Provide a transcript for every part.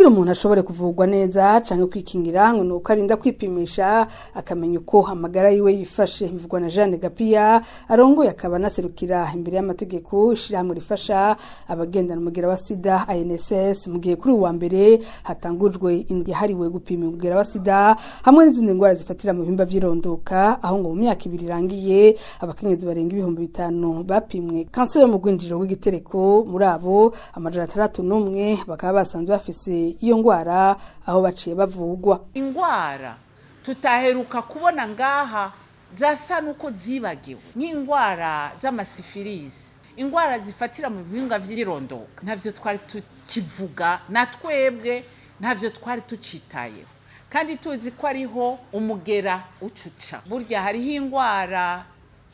kugira umuntu ashobore kuvugwa neza canke kwikingira ngo nuko arinda kwipimisha akamenya uko amagara yiwe yifashe. Bivugwa na Jeanne Gapia arongoye akaba naserukira imbere y'amategeko ishirahamwe rifasha abagendana umugera wa sida ANSS, mu gihe kuri uwa mbere hatangujwe indwi yahariwe gupima umugera wa sida hamwe n'izindi ndwara zifatira mu bihimba vy'irondoka, aho ngo mu myaka 2 irangiye abakenyezi barenga 5,000 bapimwe kanseri yo mu rwinjiriro rw'igitereko. Muri abo 601 bakaba basanzwe bafise iyo ngwara aho baciye bavugwa. Ingwara tutaheruka kubona ngaha zasa nuko zibagiwe nk'ingwara z'amasifilisi, ingwara zifatira mu bihinga vy'irondoka ntavyo twari tukivuga, na twebwe ntavyo twari tucitayeho, kandi tuzi ko ariho umugera ucuca. Burya hariho ingwara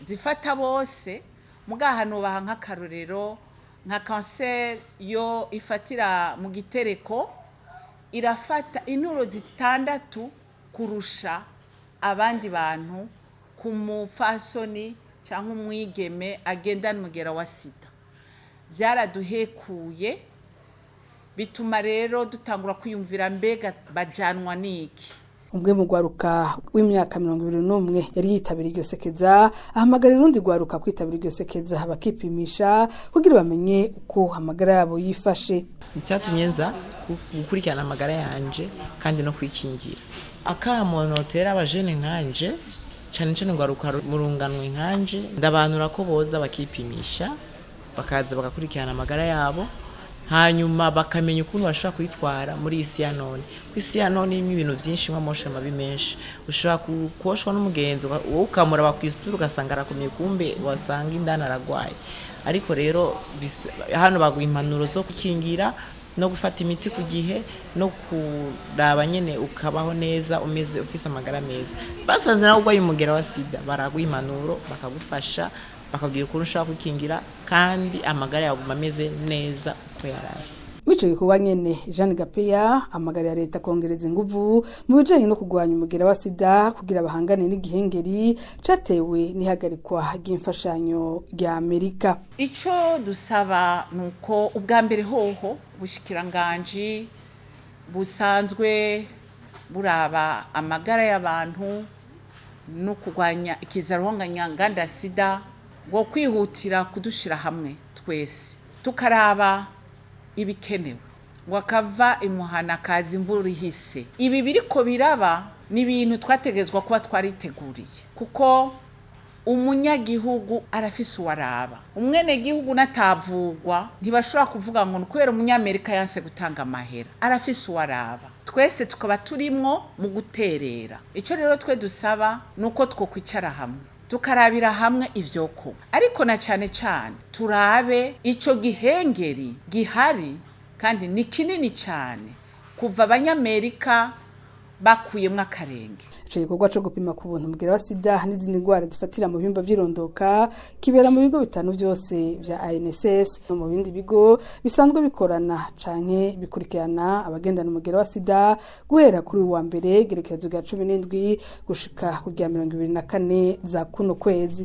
zifata bose, mugaha nobaha nk'akarorero nka kanseri yo ifatira mu gitereko irafata inturo 6 kurusha abandi bantu ku mufasoni cyangwa umwigeme agendana umugera wa sida. Vyaraduhekuye, bituma rero dutangura kwiyumvira mbega bajanwa niki. Umwe mu gwaruka w'imyaka 21 yari yitabira iryo sekeza ahamagarira urundi gwaruka kwitabira iryo sekeza bakipimisha kugira bamenye uko amagara yabo yifashe. Icyatumye nza gukurikirana amagara yanje kandi no kwikingira. Akamonotera abajene nkanje cyane gwaruka murunganwe nkanje, ndabanura ko boza bakipimisha bakaza bagakurikirana amagara yabo, hanyuma bakamenya ukuntu bashobora kwitwara muri isi ya none. Kwisi ya none irimo ibintu byinshi nk'amosha mabi menshi, ushobora kukoshwa n'umugenzo wowe ukamura bakwisura ugasanga arakomeye, kumbe wasanga indana aragwaye. Ariko rero hano baguha impanuro zo kukingira no gufata imiti ku gihe no kuraba nyene ukabaho neza umeze ufise amagara meza. Basanze nawe ugwaye umugera wa sida baraguha impanuro bakagufasha, bakabwira ukuntu ushaka kwikingira kandi amagara yawe ameze neza uko yaravye. Mico gikorwa nyene Jeanne Gapia amagara ya leta kongereza inguvu mu bijanye no kugwanya umugera wa sida kugira bahangane n'igihengeri catewe n'ihagarikwa ry'imfashanyo rya Amerika. Ico dusaba nuko ubwa mbere hoho bushikiranganje busanzwe buraba amagara y'abantu no kugwanya ikizaruhanganya nganda sida ngo kwihutira kudushira hamwe twese tukaraba ibikenewe wakava imuhana kazi imvura ihise. Ibi biriko biraba ni ibintu twategezwa kuba twariteguriye, kuko umunyagihugu arafise uwaraba. Umwene gihugu natavugwa ntibashobora kuvuga ngo kubera umunyamerika yanse gutanga amahera, arafise uwaraba. Twese tukaba turimwo mu guterera. Ico rero twe dusaba nuko twokwicara hamwe tukarabira hamwe ivyoko, ariko na cyane turabe ico gihengeri gihari kandi ni kinini cyane kuva abanyamerika bakuyemwe akarenge. Ico gikorwa co gupima ku buntu umugera wa sida n'izindi ndwara zifatira mu bihimba vy'irondoka kibera mu bigo bitanu byose vya ANSS no mu bindi bigo bisanzwe bikorana canke bikurikirana abagendana umugera wa sida guhera kuri uwa mbere gerekezo rya 17 gushika ku rya 24 za kuno kwezi.